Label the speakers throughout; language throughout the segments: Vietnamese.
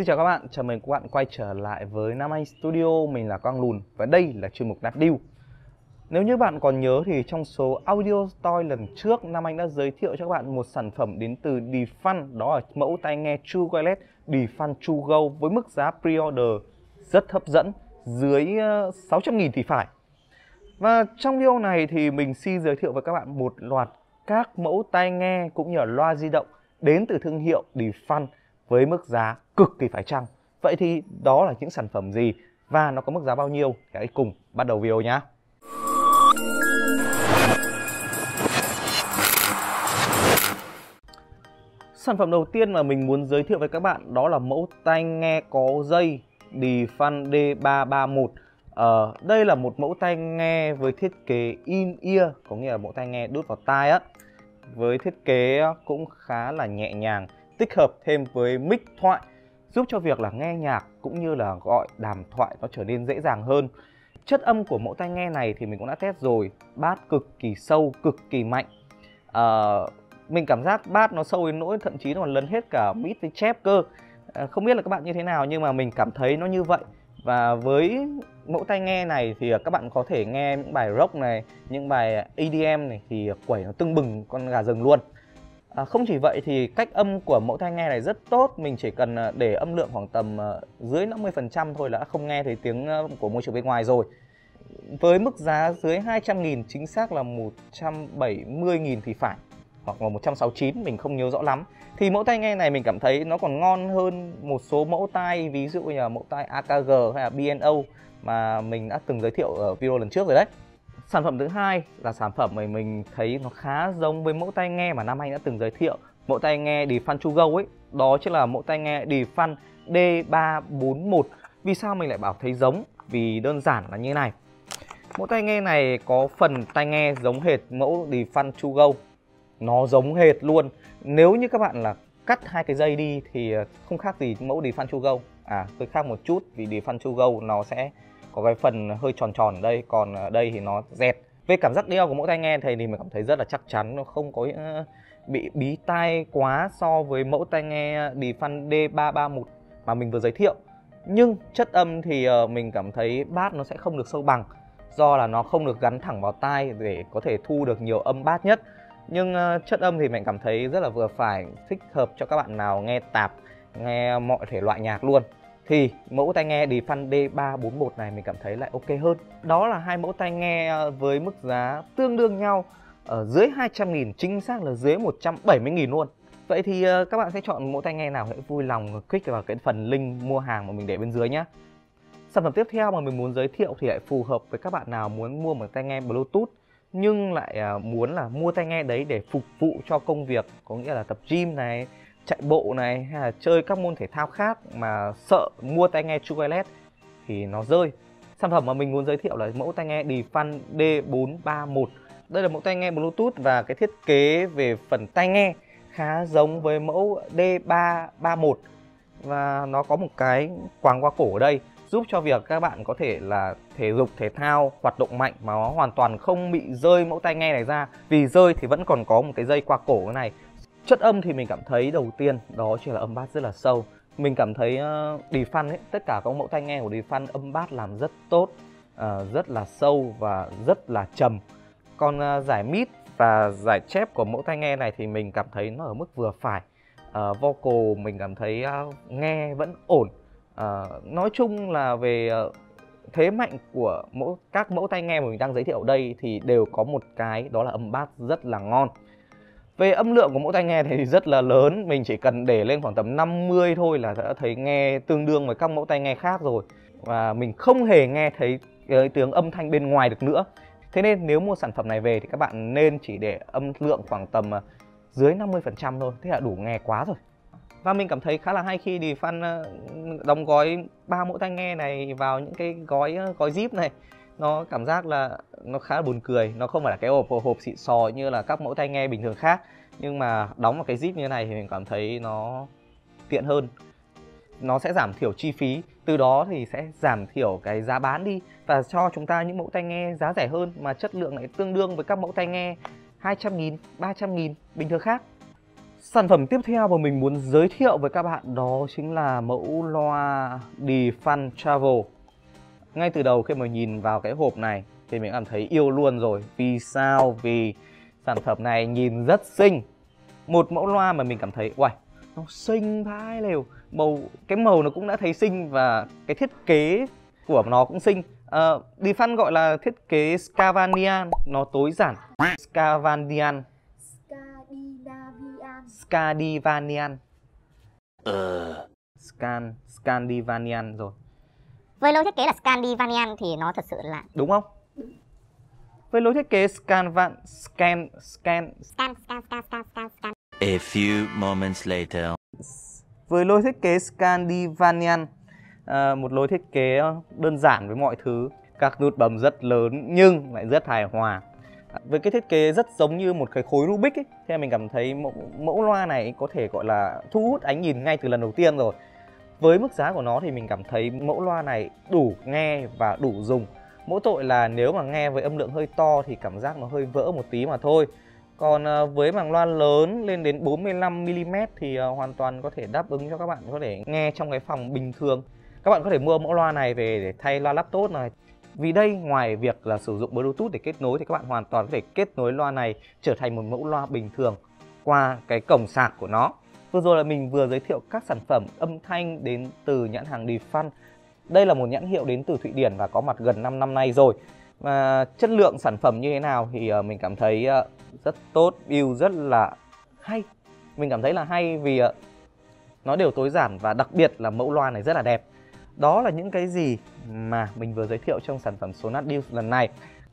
Speaker 1: Xin chào các bạn, chào mừng các bạn quay trở lại với Nam Anh Studio. Mình là Quang Lùn và đây là chuyên mục Nát Deal. Nếu như bạn còn nhớ thì trong số Audio Story lần trước, Nam Anh đã giới thiệu cho các bạn một sản phẩm đến từ Defun. Đó là mẫu tai nghe True Wireless Defun True Go với mức giá pre-order rất hấp dẫn, dưới 600.000 thì phải. Và trong video này thì mình xin giới thiệu với các bạn một loạt các mẫu tai nghe cũng như là loa di động đến từ thương hiệu Defun với mức giá cực kỳ phải chăng. Vậy thì đó là những sản phẩm gì và nó có mức giá bao nhiêu? Hãy cùng bắt đầu video nhé. Sản phẩm đầu tiên mà mình muốn giới thiệu với các bạn đó là mẫu tai nghe có dây Defun D331. Đây là một mẫu tai nghe với thiết kế in-ear, có nghĩa là mẫu tai nghe đút vào tai á, với thiết kế cũng khá là nhẹ nhàng, tích hợp thêm với mic thoại giúp cho việc là nghe nhạc cũng như là gọi đàm thoại nó trở nên dễ dàng hơn. Chất âm của mẫu tai nghe này thì mình cũng đã test rồi, bass cực kỳ sâu, cực kỳ mạnh. Mình cảm giác bass nó sâu đến nỗi thậm chí nó còn lấn hết cả mid với chép cơ. Không biết là các bạn như thế nào nhưng mà mình cảm thấy nó như vậy. Và với mẫu tai nghe này thì các bạn có thể nghe những bài rock này, những bài EDM này thì quẩy nó tưng bừng con gà rừng luôn. Không chỉ vậy thì cách âm của mẫu tai nghe này rất tốt. Mình chỉ cần để âm lượng khoảng tầm dưới 50% thôi là không nghe thấy tiếng của môi trường bên ngoài rồi. Với mức giá dưới 200.000, chính xác là 170.000 thì phải, hoặc là 169, mình không nhớ rõ lắm. Thì mẫu tai nghe này mình cảm thấy nó còn ngon hơn một số mẫu tai, ví dụ như là mẫu tai AKG hay là B&O mà mình đã từng giới thiệu ở video lần trước rồi đấy. Sản phẩm thứ hai là sản phẩm mà mình thấy nó khá giống với mẫu tai nghe mà Nam Anh đã từng giới thiệu, mẫu tai nghe Defun True Go ấy, đó chính là mẫu tai nghe Defun D341. Vì sao mình lại bảo thấy giống? Vì đơn giản là như này. Mẫu tai nghe này có phần tai nghe giống hệt mẫu Defun True Go, nó giống hệt luôn. Nếu như các bạn là cắt hai cái dây đi thì không khác gì mẫu Defun True Go. Hơi khác một chút vì Defun True Go nó sẽ có cái phần hơi tròn tròn ở đây, còn ở đây thì nó dẹt. Về cảm giác đeo của mẫu tai nghe thì mình cảm thấy rất là chắc chắn, nó không có bị bí tai quá so với mẫu tai nghe Defun D331 mà mình vừa giới thiệu. Nhưng chất âm thì mình cảm thấy bass nó sẽ không được sâu bằng, do là nó không được gắn thẳng vào tai để có thể thu được nhiều âm bass nhất. Nhưng chất âm thì mình cảm thấy rất là vừa phải, thích hợp cho các bạn nào nghe tạp, nghe mọi thể loại nhạc luôn. Thì mẫu tai nghe Defun D341 này mình cảm thấy lại ok hơn. Đó là hai mẫu tai nghe với mức giá tương đương nhau, ở dưới 200.000, chính xác là dưới 170.000 luôn. Vậy thì các bạn sẽ chọn mẫu tai nghe nào? Hãy vui lòng click vào cái phần link mua hàng mà mình để bên dưới nhé. Sản phẩm tiếp theo mà mình muốn giới thiệu thì lại phù hợp với các bạn nào muốn mua một tai nghe Bluetooth nhưng lại muốn là mua tai nghe đấy để phục vụ cho công việc, có nghĩa là tập gym này, chạy bộ này, hay là chơi các môn thể thao khác mà sợ mua tai nghe True Wireless thì nó rơi. Sản phẩm mà mình muốn giới thiệu là mẫu tai nghe Defun D431. Đây là mẫu tai nghe Bluetooth và cái thiết kế về phần tai nghe khá giống với mẫu D331 và nó có một cái quàng qua cổ ở đây giúp cho việc các bạn có thể là thể dục thể thao, hoạt động mạnh mà nó hoàn toàn không bị rơi mẫu tai nghe này ra. Vì rơi thì vẫn còn có một cái dây qua cổ cái này. Chất âm thì mình cảm thấy đầu tiên đó chỉ là âm bass rất là sâu. Mình cảm thấy Defun ấy, tất cả các mẫu tai nghe của Defun âm bass làm rất tốt, rất là sâu và rất là trầm. Còn giải mid và giải chép của mẫu tai nghe này thì mình cảm thấy nó ở mức vừa phải. Vocal mình cảm thấy nghe vẫn ổn. Nói chung là về thế mạnh của các mẫu tai nghe mà mình đang giới thiệu ở đây thì đều có một cái, đó là âm bass rất là ngon. Về âm lượng của mẫu tai nghe thì rất là lớn, mình chỉ cần để lên khoảng tầm 50 thôi là đã thấy nghe tương đương với các mẫu tai nghe khác rồi. Và mình không hề nghe thấy cái tiếng âm thanh bên ngoài được nữa. Thế nên nếu mua sản phẩm này về thì các bạn nên chỉ để âm lượng khoảng tầm dưới 50% thôi, thế là đủ nghe quá rồi. Và mình cảm thấy khá là hay khi Defun đóng gói 3 mẫu tai nghe này vào những cái gói zip này. Nó cảm giác là nó khá là buồn cười. Nó không phải là cái hộp xịn sò như là các mẫu tai nghe bình thường khác, nhưng mà đóng vào cái zip như thế này thì mình cảm thấy nó tiện hơn. Nó sẽ giảm thiểu chi phí, từ đó thì sẽ giảm thiểu cái giá bán đi và cho chúng ta những mẫu tai nghe giá rẻ hơn mà chất lượng lại tương đương với các mẫu tai nghe 200.000, 300.000 bình thường khác. Sản phẩm tiếp theo mà mình muốn giới thiệu với các bạn đó chính là mẫu loa Defun Travel. Ngay từ đầu khi mà nhìn vào cái hộp này thì mình cảm thấy yêu luôn rồi. Vì sao? Vì sản phẩm này nhìn rất xinh. Một mẫu loa mà mình cảm thấy uầy, nó xinh vãi lều. Cái màu nó cũng đã thấy xinh và cái thiết kế của nó cũng xinh. Defun gọi là thiết kế Scandinavian, nó tối giản. Scandinavian. Scandinavian rồi.
Speaker 2: Với lối thiết kế là Scandinavian thì nó thật sự là
Speaker 1: đúng không? Với lối thiết kế
Speaker 3: A few moments later.
Speaker 1: Với lối thiết kế Scandinavian, một lối thiết kế đơn giản với mọi thứ, các nút bấm rất lớn nhưng lại rất hài hòa. Với cái thiết kế rất giống như một cái khối Rubik ấy, thì mình cảm thấy mẫu loa này có thể gọi là thu hút ánh nhìn ngay từ lần đầu tiên rồi. Với mức giá của nó thì mình cảm thấy mẫu loa này đủ nghe và đủ dùng. Mỗi tội là nếu mà nghe với âm lượng hơi to thì cảm giác nó hơi vỡ một tí mà thôi. Còn với màng loa lớn lên đến 45mm thì hoàn toàn có thể đáp ứng cho các bạn có thể nghe trong cái phòng bình thường. Các bạn có thể mua mẫu loa này về để thay loa laptop này. Vì đây ngoài việc là sử dụng Bluetooth để kết nối thì các bạn hoàn toàn có thể kết nối loa này trở thành một mẫu loa bình thường qua cái cổng sạc của nó. Vừa rồi là mình vừa giới thiệu các sản phẩm âm thanh đến từ nhãn hàng Defun. Đây là một nhãn hiệu đến từ Thụy Điển và có mặt gần 5 năm nay rồi. Và chất lượng sản phẩm như thế nào thì mình cảm thấy rất tốt, build rất là hay. Mình cảm thấy là hay vì nó đều tối giản và đặc biệt là mẫu loa này rất là đẹp. Đó là những cái gì mà mình vừa giới thiệu trong sản phẩm Sonat Deals lần này.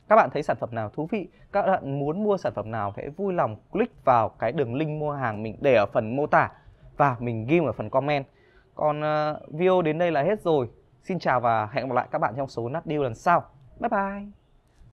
Speaker 1: Các bạn thấy sản phẩm nào thú vị, các bạn muốn mua sản phẩm nào hãy vui lòng click vào cái đường link mua hàng mình để ở phần mô tả và mình ghi ở phần comment. Còn video đến đây là hết rồi. Xin chào và hẹn gặp lại các bạn trong số Sonat Deals lần sau. Bye bye.